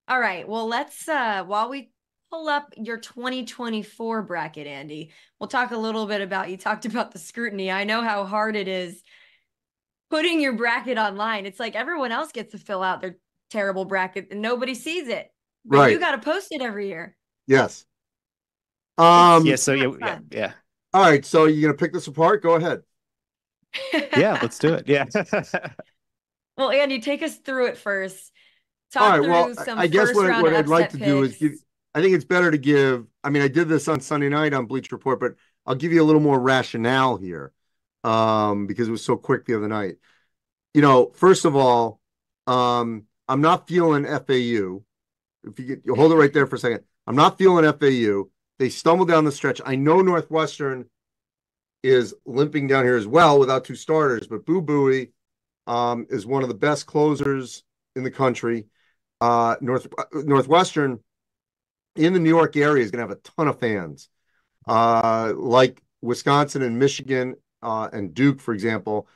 All right. Well, let's while we pull up your 2024 bracket, Andy, we'll talk a little bit about you talked about the scrutiny. I know how hard it is putting your bracket online. It's like everyone else gets to fill out their terrible bracket and nobody sees it. But you Right. got to post it every year. Yes. It's Yeah, Um, so not yeah, fun. yeah. all right, so you're gonna pick this apart? Go ahead. Yeah, let's do it. Yeah. Well, Andy, take us through it first. All Talk right, well, through some I guess first round what I'd like upset to do is picks. give, I think it's better to give, I mean, I did this on Sunday night on Bleach Report, but I'll give you a little more rationale here, because it was so quick the other night. First of all, I'm not feeling FAU. If you hold it right there for a second, I'm not feeling FAU. They stumbled down the stretch. I know Northwestern is limping down here as well without two starters, but Boo Buie is one of the best closers in the country. Northwestern in the New York area is going to have a ton of fans, like Wisconsin and Michigan and Duke, for example.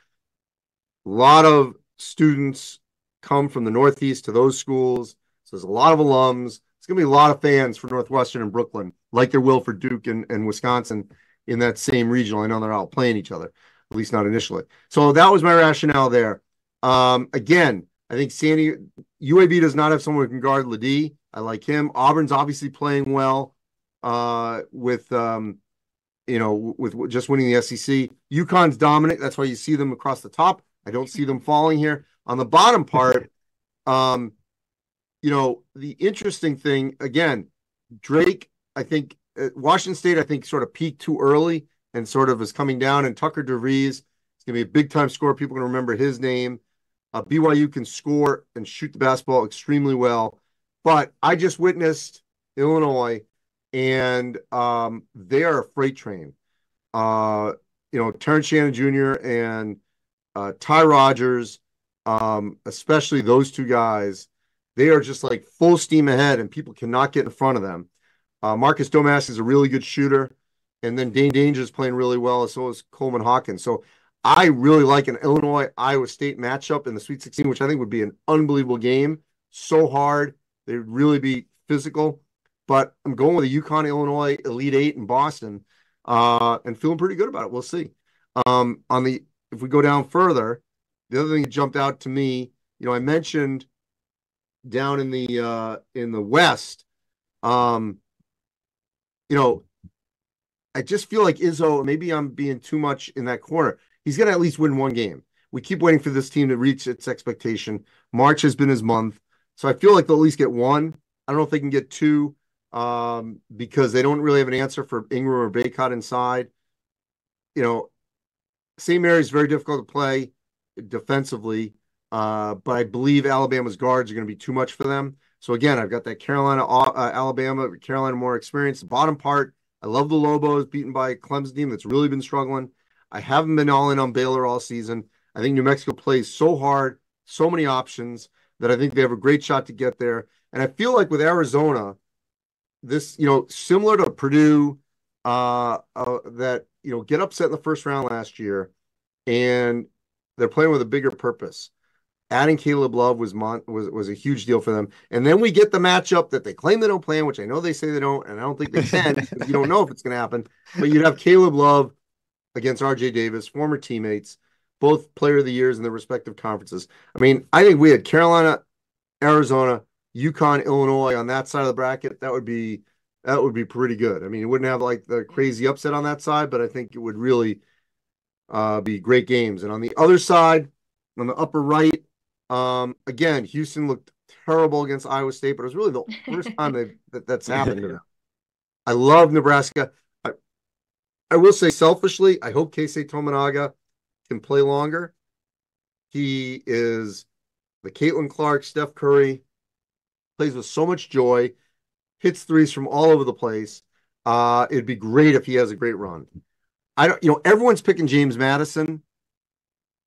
A lot of students come from the Northeast to those schools. So there's a lot of alums. It's going to be a lot of fans for Northwestern and Brooklyn, like there will for Duke and Wisconsin in that same regional. I know they're all playing each other, at least not initially. So that was my rationale there. Again, I think UAB does not have someone who can guard Ladie. I like him. Auburn's obviously playing well with just winning the SEC. UConn's dominant. That's why you see them across the top. I don't see them falling here. On the bottom part, um, the interesting thing, again, Drake, I think, Washington State, I think, sort of peaked too early and sort of is coming down. And Tucker DeVries is going to be a big time scorer. People are going to remember his name. BYU can score and shoot the basketball extremely well. But I just witnessed Illinois, and they are a freight train. Terrence Shannon Jr. and Ty Rogers, especially those two guys, they are just like full steam ahead, and people cannot get in front of them. Marcus Domask is a really good shooter, and then Dane Danger is playing really well, as so is Coleman Hawkins. So I really like an Illinois Iowa State matchup in the Sweet 16, which I think would be an unbelievable game. So hard, they'd really be physical. But I'm going with a UConn Illinois Elite Eight in Boston, and feeling pretty good about it. We'll see. On the If we go down further, the other thing that jumped out to me, I mentioned down in the West, um, you know, I just feel like Izzo, maybe I'm being too much in that corner. He's going to at least win one game. We keep waiting for this team to reach its expectation. March has been his month. So I feel like they'll at least get one. I don't know if they can get two, because they don't really have an answer for Ingram or Baycott inside. You know, St. Mary's very difficult to play defensively, but I believe Alabama's guards are going to be too much for them. So again, I've got that Carolina, Alabama, Carolina more experience. The bottom part, I love the Lobos beaten by a Clemson team that's really been struggling. I haven't been all in on Baylor all season. I think New Mexico plays so hard, so many options that I think they have a great shot to get there. And I feel like with Arizona, this, similar to Purdue, that, get upset in the first round last year, and they're playing with a bigger purpose. Adding Caleb Love was a huge deal for them. And then we get the matchup that they claim they don't play in, which I know they say they don't, and I don't think they can because you don't know if it's going to happen. But you'd have Caleb Love against RJ Davis, former teammates, both player of the years in their respective conferences. I mean, I think we had Carolina, Arizona, UConn, Illinois on that side of the bracket. That would be pretty good. I mean, it wouldn't have like the crazy upset on that side, but I think it would really be great games. And on the other side, on the upper right, again, Houston looked terrible against Iowa State, but it was really the first time that's happened to them. I love Nebraska. I will say selfishly, I hope Keisei Tominaga can play longer. He is the Caitlin Clark, Steph Curry, plays with so much joy, hits threes from all over the place. It'd be great if he has a great run. I don't, everyone's picking James Madison.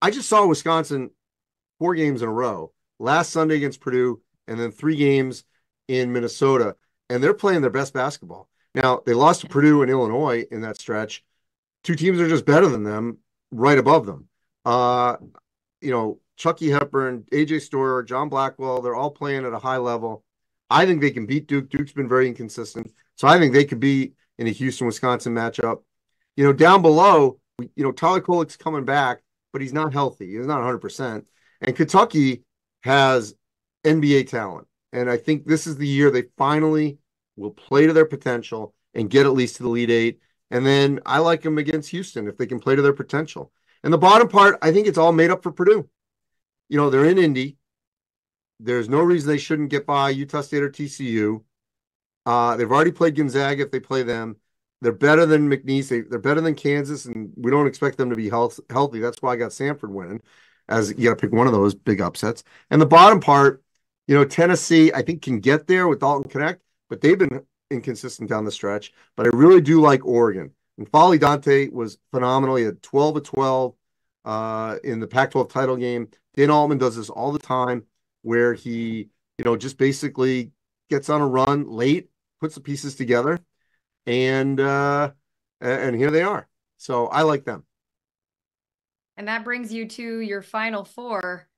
I just saw Wisconsin 4 games in a row last Sunday against Purdue, and then 3 games in Minnesota, and they're playing their best basketball. Now, they lost to Purdue and Illinois in that stretch. Two teams are just better than them, right above them. Uh, Chucky Hepburn, AJ Storer, John Blackwell, they're all playing at a high level. I think they can beat Duke. Duke's been very inconsistent. So I think they could be in a Houston-Wisconsin matchup. Down below, Tyler Kolek's coming back, but he's not healthy. He's not 100%. And Kentucky has NBA talent. And I think this is the year they finally will play to their potential and get at least to the Elite Eight. And then I like them against Houston if they can play to their potential. And the bottom part, I think it's all made up for Purdue. They're in Indy. There's no reason they shouldn't get by Utah State or TCU. They've already played Gonzaga if they play them. They're better than McNeese. They're better than Kansas, and we don't expect them to be healthy. That's why I got Samford winning, as you got to pick one of those big upsets. And the bottom part, Tennessee, I think can get there with Dalton Connect, but they've been inconsistent down the stretch. But I really do like Oregon. And Folly Dante was phenomenal. He had 12 of 12 in the Pac-12 title game. Dan Altman does this all the time, where he, just basically gets on a run late, puts the pieces together, and here they are. So I like them. And that brings you to your Final Four.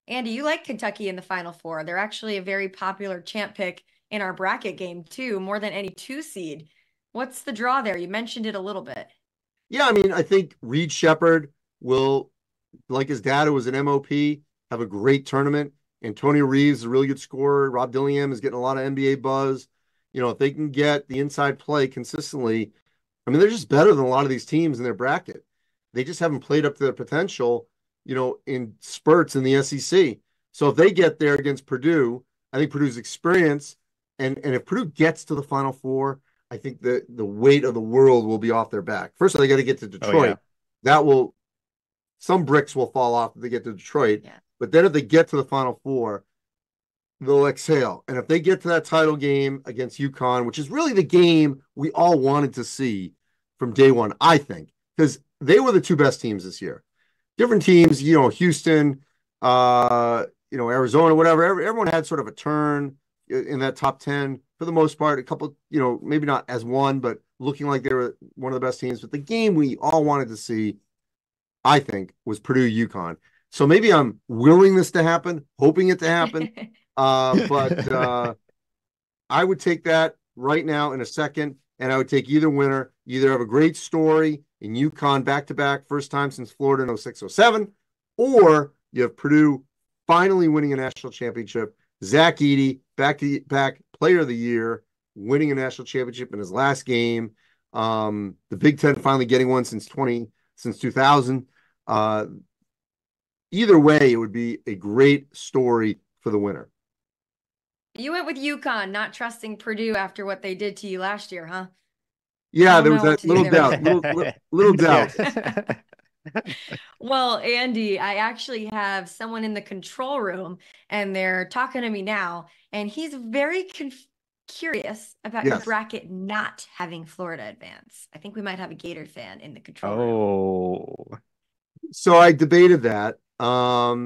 Andy, you like Kentucky in the Final Four. They're actually a very popular champ pick in our bracket game too, more than any 2 seed. What's the draw there? You mentioned it a little bit. Yeah, I think Reed Shepherd will, like his dad who was an MOP, have a great tournament. Antonio Reeves is a really good scorer. Rob Dillingham is getting a lot of NBA buzz. If they can get the inside play consistently, they're just better than a lot of these teams in their bracket. They just haven't played up to their potential, in spurts in the SEC. So if they get there against Purdue, I think Purdue's experience, and if Purdue gets to the Final Four, I think the weight of the world will be off their back. First, they got to get to Detroit. Some bricks will fall off if they get to Detroit. Yeah. But then if they get to the Final Four, they'll exhale. And if they get to that title game against UConn, which is really the game we all wanted to see from day one, I think, because they were the 2 best teams this year. Different teams, Houston, Arizona, whatever. Everyone had sort of a turn in that top 10 for the most part. A couple, maybe not as one, but looking like they were one of the best teams. But the game we all wanted to see, I think, was Purdue UConn. So maybe I'm willing this to happen, hoping it to happen. But I would take that right now in a second, and I would take either winner. Either have a great story in UConn back-to-back, first time since Florida in 06-07, or you have Purdue finally winning a national championship. Zach Edey, back-to-back player of the year, winning a national championship in his last game. The Big Ten finally getting one since 2000. Either way, it would be a great story for the winner. You went with UConn, not trusting Purdue after what they did to you last year, huh? Yeah, there was that little doubt. Little doubt. Well, Andy, I actually have someone in the control room, and they're talking to me now, and he's very curious about your bracket not having Florida advance. I think we might have a Gator fan in the control room. So I debated that. I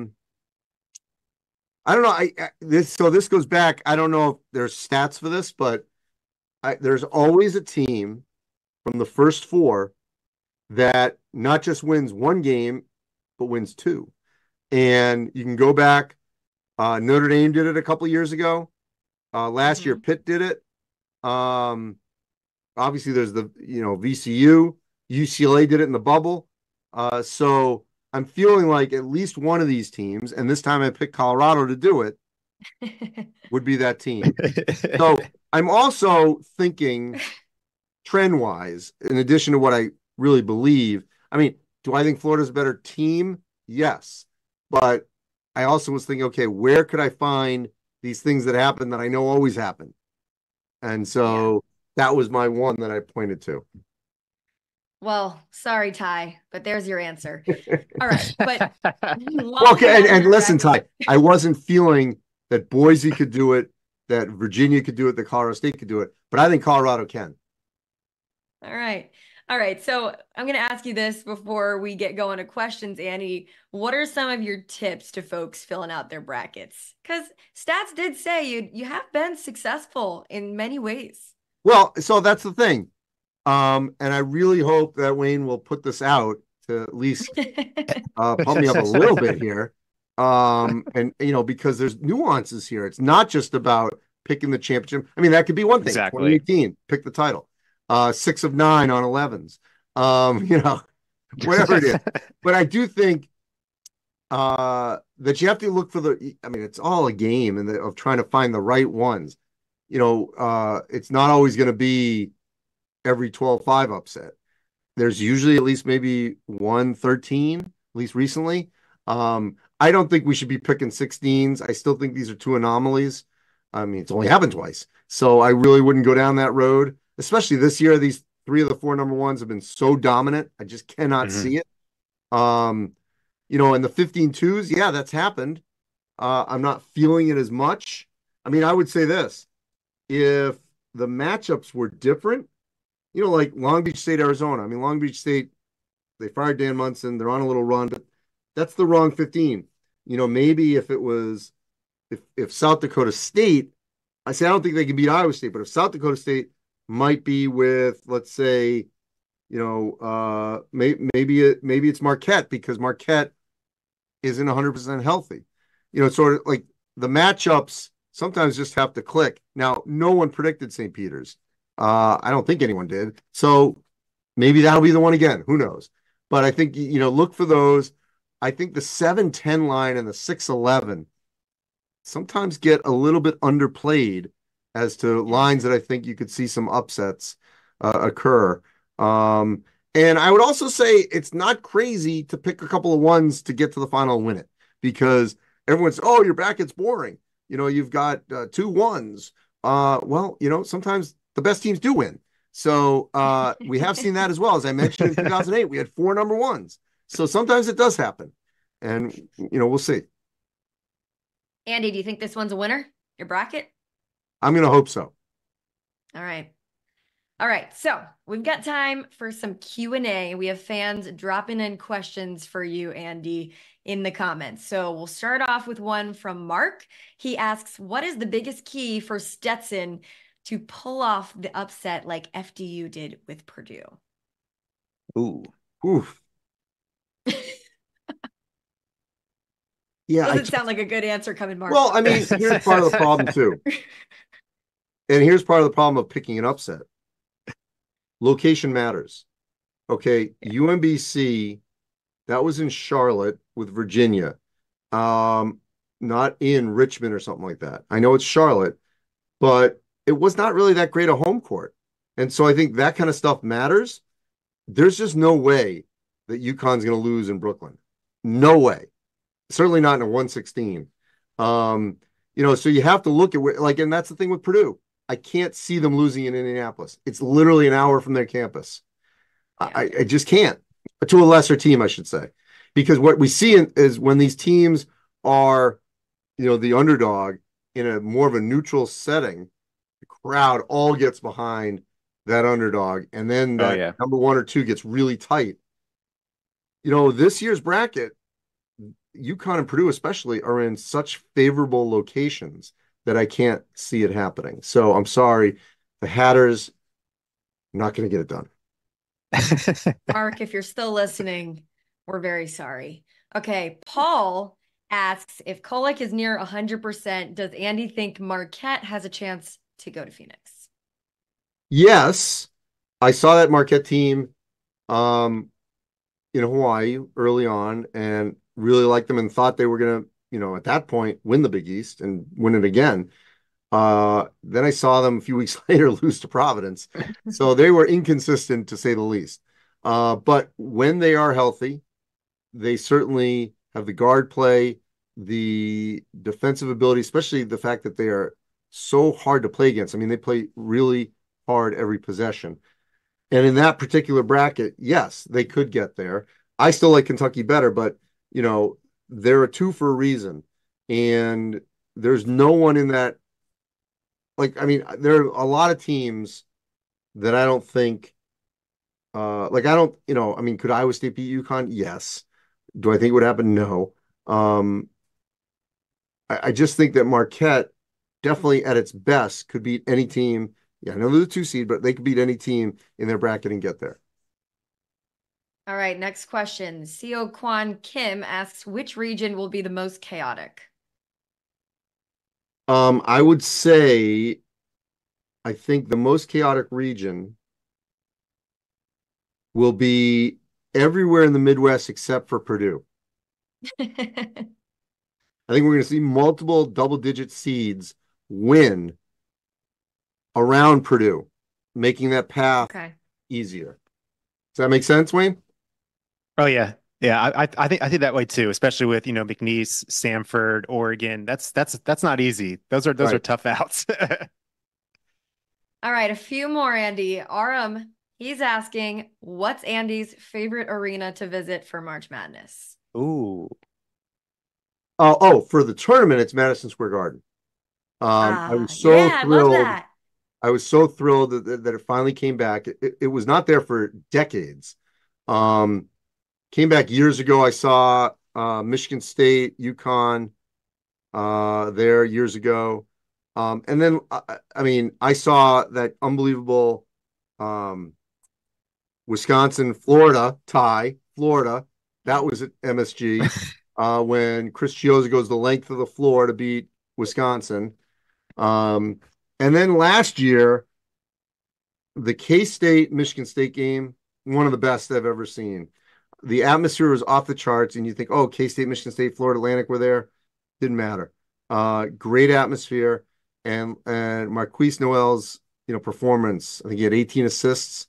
don't know. This goes back. I don't know if there's stats for this, but there's always a team from the first 4 that not just wins 1 game, but wins 2. And you can go back. Notre Dame did it a couple years ago. Last year, Pitt did it. Obviously, there's the VCU. UCLA did it in the bubble. So I'm feeling like at least one of these teams, and this time I picked Colorado to do it, would be that team. So I'm also thinking trend-wise, in addition to what I really believe, do I think Florida's a better team? Yes. But I also was thinking, okay, where could I find these things that happen that I know always happen? And so that was my one that I pointed to. Well, sorry, Ty, but there's your answer. All right. But okay, and listen, Ty, I wasn't feeling that Boise could do it, that Virginia could do it, that Colorado State could do it, but I think Colorado can. All right. All right. So I'm going to ask you this before we get going to questions, Andy. What are some of your tips to folks filling out their brackets? Because stats did say you have been successful in many ways. Well, so that's the thing. And I really hope that Wayne will put this out to at least pump me up a little bit here. And because there's nuances here. It's not just about picking the championship. I mean, that could be one thing. Exactly. 2018, pick the title. 6 of 9 on 11s. Whatever it is. But I do think that you have to look for I mean, it's all a game of trying to find the right ones. It's not always going to be every 12-5 upset. There's usually at least maybe 113, at least recently. I don't think we should be picking 16s. I still think these are two anomalies. I mean, it's only happened twice. So I really wouldn't go down that road, especially this year. These 3 of the 4 number ones have been so dominant. I just cannot see it. And the 15-2s, yeah, that's happened. I'm not feeling it as much. I mean, I would say this. If the matchups were different, like Long Beach State, Arizona. I mean, Long Beach State, they fired Dan Munson. They're on a little run, but that's the wrong 15. Maybe if it was, if South Dakota State, I don't think they can beat Iowa State, but if South Dakota State might be with, let's say, maybe it's Marquette because Marquette isn't 100% healthy. It's sort of like the matchups sometimes just have to click. Now, no one predicted St. Peter's. I don't think anyone did. So maybe that'll be the one again. Who knows? But I think, look for those. I think the 7-10 line and the 6-11 sometimes get a little bit underplayed as to lines that I think you could see some upsets occur. And I would also say it's not crazy to pick a couple of ones to get to the final and win it because everyone's, oh, your bracket's boring. You've got 2 1s. Well, sometimes the best teams do win. So we have seen that as well. As I mentioned in 2008, we had 4 number 1s. So sometimes it does happen. And, we'll see. Andy, do you think this one's a winner? Your bracket? I'm going to hope so. All right. All right. So we've got time for some Q&A. We have fans dropping in questions for you, Andy, in the comments. So we'll start off with one from Mark. He asks, what is the biggest key for Stetson to pull off the upset like FDU did with Purdue? Ooh. Oof. Yeah. Doesn't sound like a good answer coming, Mark. Well, I mean, here's part of the problem too. And here's part of the problem of picking an upset. Location matters. Okay. UMBC, that was in Charlotte with Virginia. Not in Richmond or something like that. I know it's Charlotte, but it was not really that great a home court. And so I think that kind of stuff matters. There's just no way that UConn's going to lose in Brooklyn. No way. Certainly not in a 116. So you have to look at and that's the thing with Purdue. I can't see them losing in Indianapolis. It's literally an hour from their campus. Yeah. I just can't. To a lesser team, I should say. Because what we see is when these teams are, the underdog in a more of a neutral setting, the crowd all gets behind that underdog. And then that number 1 or 2 gets really tight. This year's bracket, UConn and Purdue especially are in such favorable locations that I can't see it happening. So I'm sorry. The Hatters, not going to get it done. Mark, if you're still listening, we're very sorry. Okay. Paul asks, if Kolek is near 100%, does Andy think Marquette has a chance to go to Phoenix? Yes. I saw that Marquette team in Hawaii early on and really liked them and thought they were going to, at that point, win the Big East and win it again. Then I saw them a few weeks later lose to Providence. So they were inconsistent, to say the least. But when they are healthy, they certainly have the guard play, the defensive ability, especially the fact that they are so hard to play against. I mean, they play really hard every possession. And in that particular bracket, yes, they could get there. I still like Kentucky better, but, they're a 2 for a reason. And there's no one in that. There are a lot of teams that I don't think, could Iowa State beat UConn? Yes. Do I think it would happen? No. I just think that Marquette definitely at its best could beat any team. Yeah, I know they're the 2 seed, but they could beat any team in their bracket and get there. All right, next question. Seo Kwan Kim asks, which region will be the most chaotic? I would say I think the most chaotic region will be everywhere in the Midwest except for Purdue. I think we're going to see multiple double-digit seeds win around Purdue, making that path Okay. easier. Does that make sense, Wayne? Oh yeah. Yeah, I think that way too, especially with, McNeese, Stanford, Oregon. That's not easy. Those are Right. tough outs. All right, a few more, Andy. Aram, he's asking, what's Andy's favorite arena to visit for March Madness? Ooh. For the tournament, it's Madison Square Garden. I Ah, was so yeah, I love thrilled. that. I was so thrilled that it finally came back. It was not there for decades. Um, Came back years ago. I saw Michigan State, UConn there years ago. And then, I mean, I saw that unbelievable um, Wisconsin, Florida tie, Florida. That was at MSG when Chris Chiozza goes the length of the floor to beat Wisconsin. Um, and then last year, the K-State Michigan State game, one of the best I've ever seen. The atmosphere was off the charts, and you think, oh, K-State, Michigan State, Florida Atlantic were there. Didn't matter. Great atmosphere, and Marquise Noel's performance. I think he had 18 assists,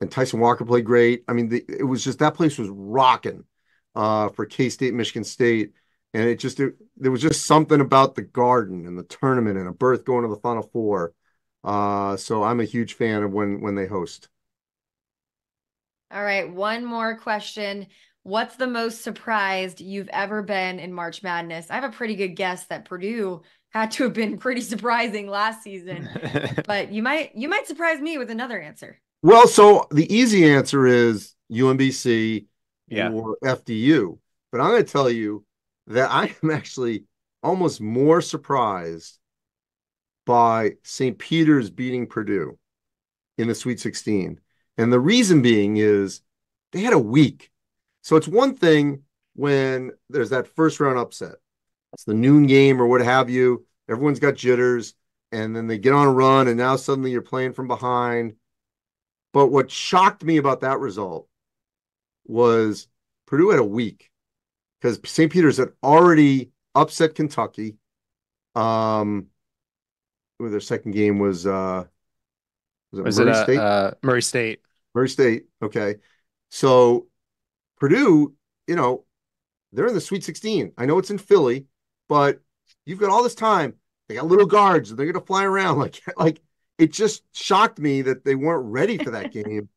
and Tyson Walker played great. I mean, it was just that place was rocking for K-State, Michigan State, and there was just something about the Garden and the tournament and a berth going to the Final Four. So I'm a huge fan of when they host. All right, one more question. What's the most surprised you've ever been in March Madness? I have a pretty good guess that Purdue had to have been pretty surprising last season, but you might surprise me with another answer. Well, so the easy answer is UMBC Yeah. or FDU. But I'm going to tell you that I am actually almost more surprised by St. Peter's beating Purdue in the Sweet 16. And the reason being is they had a week. So it's one thing when there's that first round upset. It's the noon game or what have you. Everyone's got jitters, and then they get on a run, and now suddenly you're playing from behind. But what shocked me about that result was Purdue had a week because St. Peter's had already upset Kentucky. Um, their second game was it Was it Murray State? Murray State? Murray State. Okay. So Purdue, you know, they're in the Sweet 16. I know it's in Philly, but you've got all this time. They got little guards. They're going to fly around like it just shocked me that they weren't ready for that game.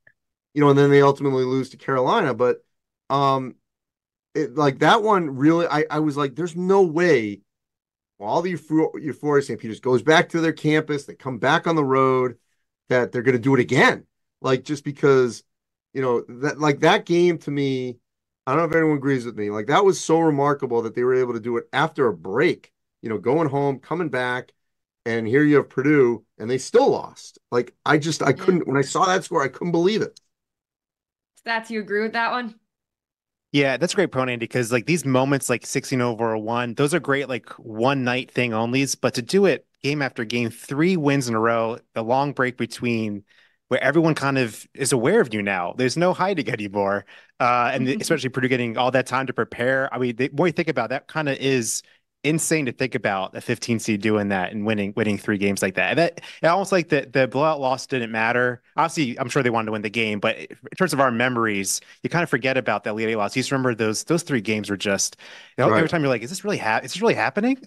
And then they ultimately lose to Carolina. But like that one really, I was like, there's no way. All the euphoria St. Peter's goes back to their campus. They come back on the road that they're going to do it again. Like just because, that game to me, I don't know if anyone agrees with me. Like that was so remarkable that they were able to do it after a break, going home, coming back, and here you have Purdue, and they still lost. Like I Yeah. couldn't, when I saw that score, I couldn't believe it. Stats, you agree with that one? Yeah, that's a great point, Andy, because like these moments like 16 over a one, those are great like one night thing onlys, but to do it game after game, 3 wins in a row, the long break between where everyone kind of is aware of you now. There's no hiding anymore. And especially Purdue getting all that time to prepare. I mean, the more you think about that kind of is insane to think about a 15 seed doing that and winning 3 games like that. And that it almost like the blowout loss didn't matter. Obviously, I'm sure they wanted to win the game, but in terms of our memories, you kind of forget about that Elite Eight loss. You just remember those 3 games were just every Right. time you're like, is this really happening?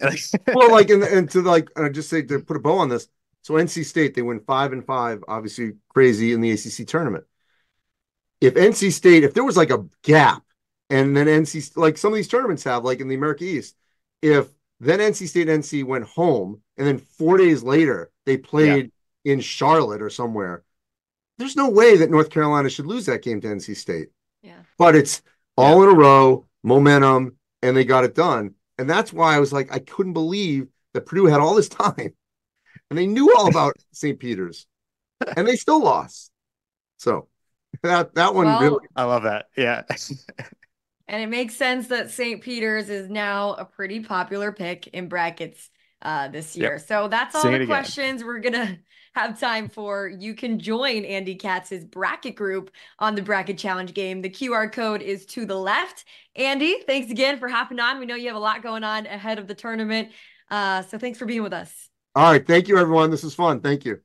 Well, like, and to like, just say to put a bow on this. So NC State, they win 5-5, obviously crazy in the ACC tournament. If NC State, if there was like a gap, and then NC, like some of these tournaments have, like in the America East, if then NC State NC went home, and then 4 days later they Yeah. played in Charlotte or somewhere, there's no way that North Carolina should lose that game to NC State. Yeah. But it's Yeah. all in a row, momentum, and they got it done. And that's why I was like, I couldn't believe that Purdue had all this time and they knew all about St. Peter's and they still lost. So that one really. Well, I love that. Yeah. and it makes sense that St. Peter's is now a pretty popular pick in brackets. this Yep. year. So that's all Sing the it again. questions we're gonna have time for. You can join Andy Katz's bracket group on the Bracket Challenge game. The QR code is to the left. Andy, thanks again for hopping on. We know you have a lot going on ahead of the tournament. So thanks for being with us. All right. Thank you, everyone. This is fun. Thank you.